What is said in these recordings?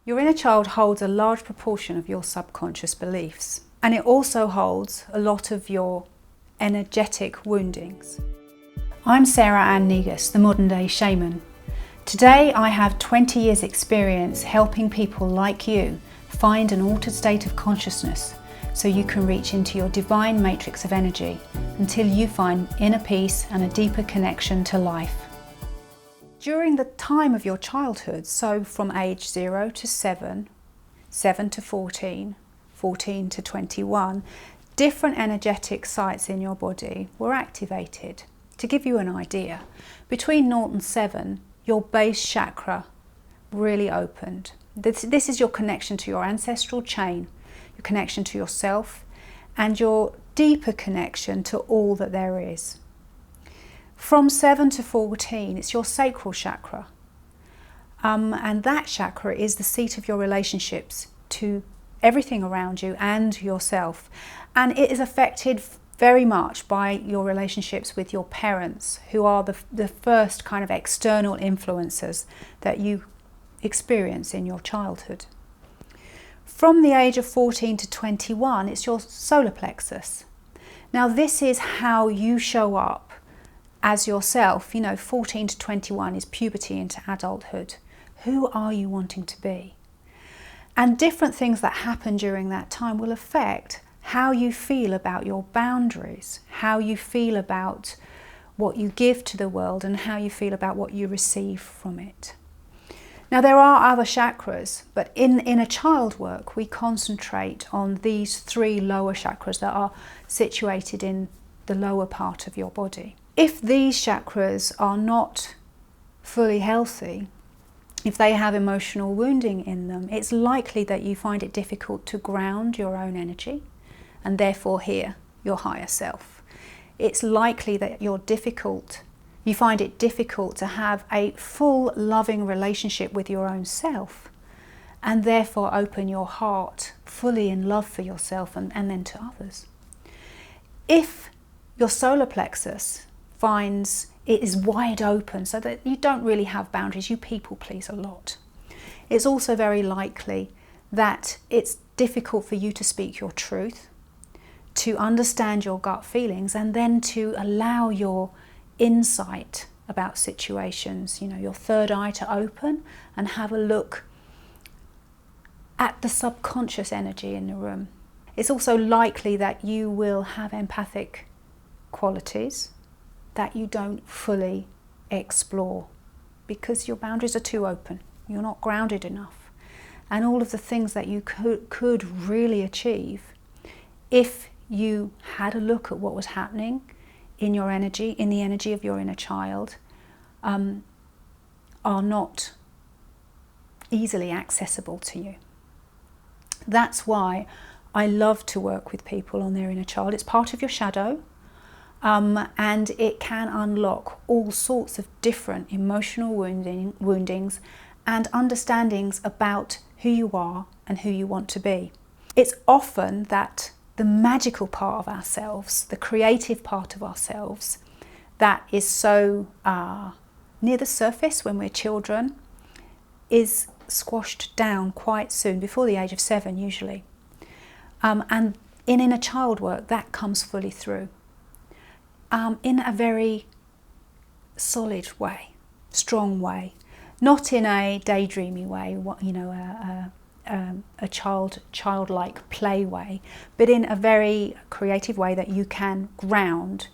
Your inner child holds a large proportion of your subconscious beliefs, and it also holds a lot of your energetic woundings. I'm Sarah Ann Negus, the Modern Day Shaman. Today I have 20 years experience helping people like you find an altered state of consciousness so you can reach into your divine matrix of energy until you find inner peace and a deeper connection to life. During the time of your childhood, so from age 0 to 7, 7 to 14, 14 to 21, different energetic sites in your body were activated. To give you an idea, between 0 and 7, your base chakra really opened. This is your connection to your ancestral chain, your connection to yourself, and your deeper connection to all that there is. From 7 to 14, it's your sacral chakra. And that chakra is the seat of your relationships to everything around you and yourself. And it is affected very much by your relationships with your parents, who are the first kind of external influences that you experience in your childhood. From the age of 14 to 21, it's your solar plexus. Now this is how you show up as yourself. 14 to 21 is puberty into adulthood. Who are you wanting to be? And different things that happen during that time will affect how you feel about your boundaries, how you feel about what you give to the world, and how you feel about what you receive from it. Now there are other chakras, but in inner child work we concentrate on these 3 lower chakras that are situated in the lower part of your body. If these chakras are not fully healthy, if they have emotional wounding in them, it's likely that you find it difficult to ground your own energy and therefore hear your higher self. It's likely that you find it difficult to have a full loving relationship with your own self and therefore open your heart fully in love for yourself and then to others. If your solar plexus finds it is wide open so that you don't really have boundaries, you people please a lot, it's also very likely that it's difficult for you to speak your truth, to understand your gut feelings, and then to allow your insight about situations, your third eye to open and have a look at the subconscious energy in the room. It's also likely that you will have empathic qualities that you don't fully explore because your boundaries are too open. You're not grounded enough. And all of the things that you could really achieve if you had a look at what was happening in your energy, in the energy of your inner child, are not easily accessible to you. That's why I love to work with people on their inner child. It's part of your shadow. And it can unlock all sorts of different emotional woundings and understandings about who you are and who you want to be. It's often that the magical part of ourselves, the creative part of ourselves, that is so near the surface when we're children, is squashed down quite soon, before the age of 7 usually. And in inner child work, that comes fully through. In a very solid way, strong way, not in a daydreamy way, a childlike play way, but in a very creative way that you can ground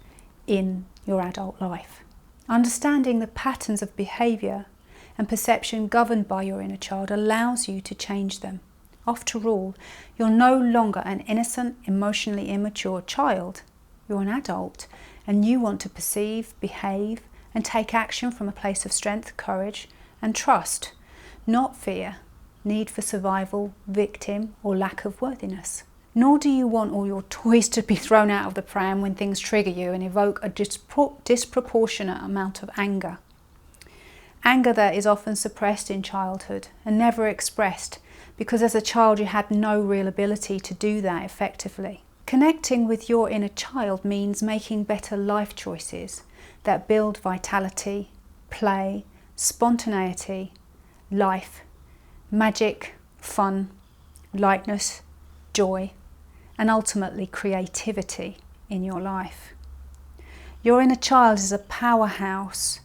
in your adult life. Understanding the patterns of behaviour and perception governed by your inner child allows you to change them. After all, you're no longer an innocent, emotionally immature child. You're an adult, and you want to perceive, behave, and take action from a place of strength, courage, and trust, not fear, need for survival, victim, or lack of worthiness. Nor do you want all your toys to be thrown out of the pram when things trigger you and evoke a disproportionate amount of anger. Anger that is often suppressed in childhood and never expressed because as a child you had no real ability to do that effectively. Connecting with your inner child means making better life choices that build vitality, play, spontaneity, life, magic, fun, lightness, joy, and ultimately creativity in your life. Your inner child is a powerhouse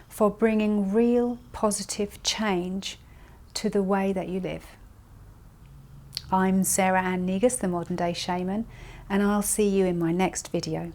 for bringing real positive change to the way that you live. I'm Sarah Ann Negus, the Modern Day Shaman, and I'll see you in my next video.